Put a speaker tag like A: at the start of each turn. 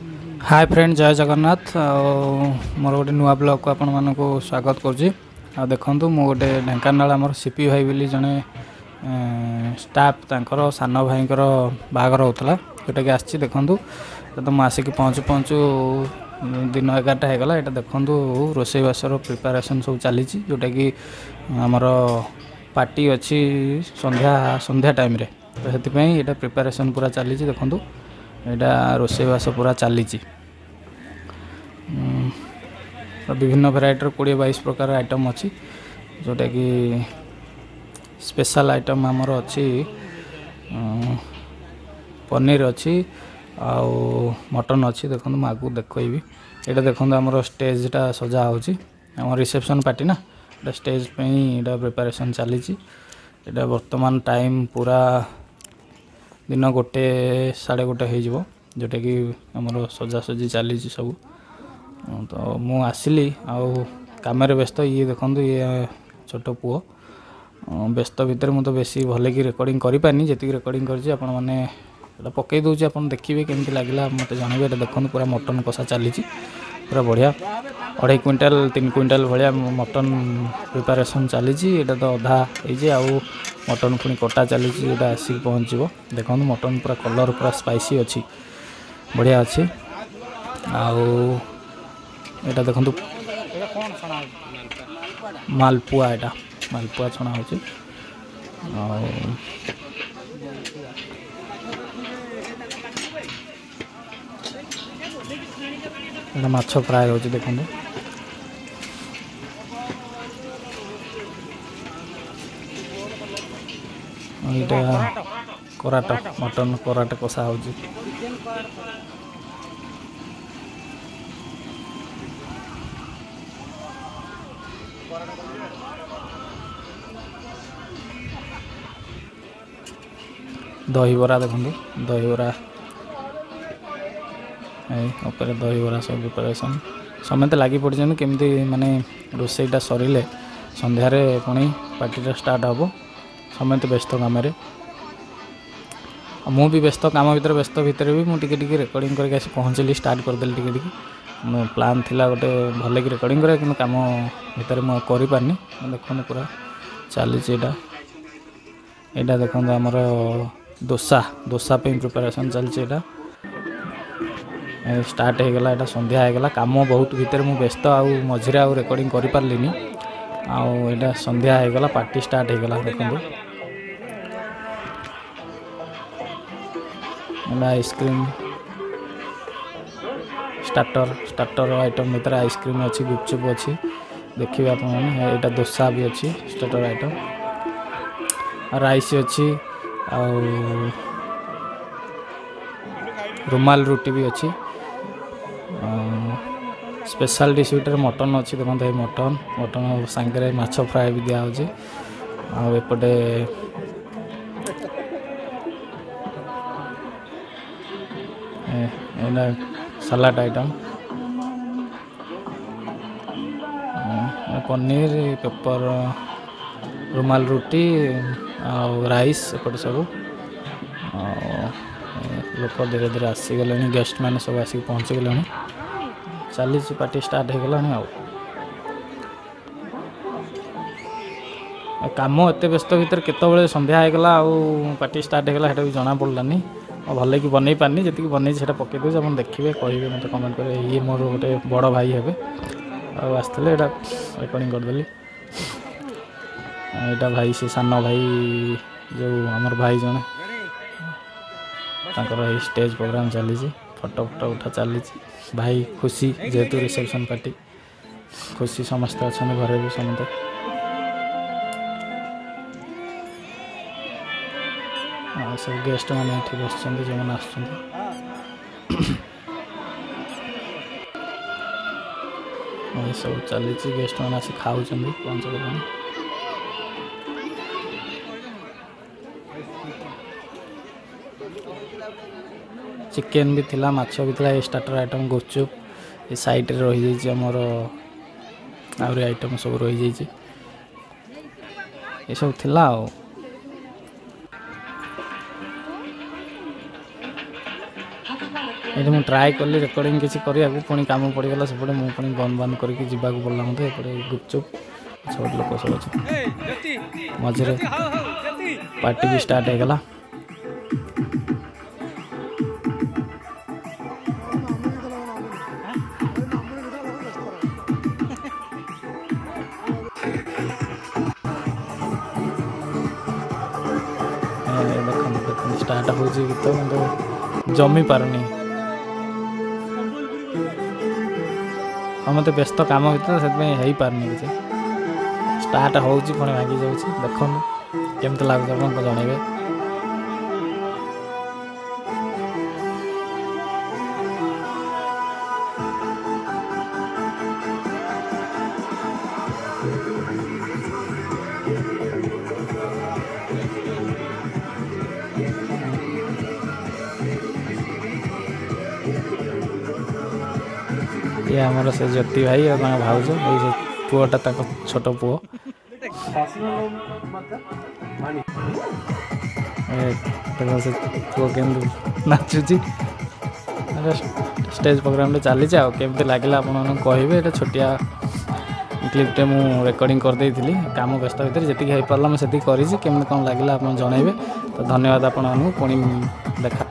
A: Hi friend जय जगन्नाथ मोर गोटे नुआ ब्लॉग को आपण मानक स्वागत करुँची। देखु मु गोटे ढेंकानाल आमर सीपी भाई बोली जड़े स्टाफ तांकर सान भाई बाहागर होता जोटा कि आसी देखूँ तो मुझे पहुँचु पहुँचु दिन 11टा होगला। यहाँ देखूँ रोसईबासर प्रिपेरेसन सब चली जोटा कि आमर पार्टी अच्छी संध्या टाइम रे तो ये प्रिपेरेसन पूरा चली देखूँ यहाँ रोसईबास पूरा चली विभिन्न भेराइटर 20-22 प्रकार आइटम अच्छी जोटा कि स्पेशल आइटम आमर अच्छी पनीर अच्छी आउ मटन अच्छी देखो मैं आगू देखी यहाँ देखो आमर स्टेजटा सजा हो रिसेप्शन पार्टी ना स्टेज पे यहाँ प्रिपेरेसन चली यहाँ वर्तमान टाइम पूरा दिन 1-1:30 हो जोटा कि आमर सजासजी चली सब तो मु आसिली आम व्यस्त ये देखो ये छोट पुओ व्यस्त भितर मुझे बेसी भल कि रेकर्डिंग करें जी रेकर्डिंग कर पकई दूसरी आप देखिए केमती लगे मत जनइबे। देखो पूरा मटन कषा चली पूरा बढ़िया 2.5 क्विंटाल 3 क्विंटाल भाया मटन प्रिपेरेसन चली यहाँ तो अधा हो मटन पुणी कटा चली जोटा आसिक पहुँचो। देखो मटन पूरा कलर पूरा स्पाइसी अच्छी बढ़िया अच्छी यहाँ देखो मालपुआ यहाँ मालपुआ छणा हो माछ फ्राए हो देखो यहाँ कराट मटन कराट कषा हो दहीबरा देखो दहीबरा दहीबरा सब प्रिपेरेसन समस्त लगी पड़े केमती माने रोसईटा सरिले संध्यारे पुणी पार्टीटा स्टार्ट हम समस्त व्यस्त काम मु भी व्यस्त काम व्यस्त भितर भी मुझे रेकर्डिंग करके आसी पहुँचली स्टार्ट करदेली टे प्लान थिला गोटे भल कि रेकर्डिंग करे कि काम भितर मुझे पारनी देखो पूरा चली यहाँ देखो आमर दोसा पे प्रिपेरेसन चलती स्टार्ट हो गला यहाँ संध्या होगला काम बहुत भितर मु व्यस्त आउ मझे आउ रेकर्डिंग कर पारलिनी आउ संध्या होगला पार्टी स्टार्ट हो गला। देखो आइसक्रीम स्टार्टर आइटम भीतर आइसक्रीम अच्छी गुपचुप अच्छी देखिए आप यहाँ दोसा भी अच्छी स्टार्टर आइटम राइस अच्छी रुमाल रोटी भी अच्छी स्पेशल डिश भीतर मटन अच्छी देखो ये मटन सांगे माछ फ्राए भी दिखाई आउटे सलाड आइटम पनीर पेपर रुमाल रोटी राइस एपटे सब लोक धीरे धीरे आसीगले गेस्ट मैंने सब आसिक पहुँची गले चली पार्टी स्टार्ट हो गला काम एत व्यस्त भितर केतबेले संध्या होगला पार्टी स्टार्ट होगला भी जना पड़लानी भल कि बनई पारनी जी बनई से पकई दूसरे आप देखिए कहे मत कमेंट करें ये मोर गोटे बड़ भाई हे आसते यहाँ रेकर्डिंग करदेली यहाँ भाई से सान भाई जो आमर भाई जने तांकर स्टेज प्रोग्राम चली फोटो फोटो उठा चली भाई खुशी जेहेतु रिसेप्शन पार्टी खुशी समस्त अच्छा घरे भी समझते सब गेस्ट मैंने बस जो मैंने आस सब चली गेस्ट मैंने आस खाऊ पंच चिकेन भी थिला माछ भी थिला स्टार्टर आइटम गुपचुप ये साइड रे रही जाइए आमर आउरी आइटम सब रही जाइए ये सब थिला ये मुझे ट्राए कली रेकर्डिंग किसी करने पुणी काम पड़गला सेपटे मुझे बंद बंद करके जावाक पड़ा मत एपटे गुपचुप सब लोक सब अच्छे मझे पार्टी भी स्टार्ट होगला देखो स्टार्ट हो गीत कि जमी पारनी मत व्यस्त काम भर से पारनी किसी स्टार्ट हो भांगी जाऊँ देखो केमती लगुच आपको जनइबे ये आमर से ज्योति भाई और भाउज ये पुआटा छोट पुओ से पुओ के नाचुची स्टेज प्रोग्राम चली केमती लगे आपको कहे ये छोटिया क्लिपटे मु रेकर्डिंग करदे काम व्यस्त भितर जी हो पारा मुझे करी केमती कौन लगे आप जनइबे तो धन्यवाद आपण पुणी देखा।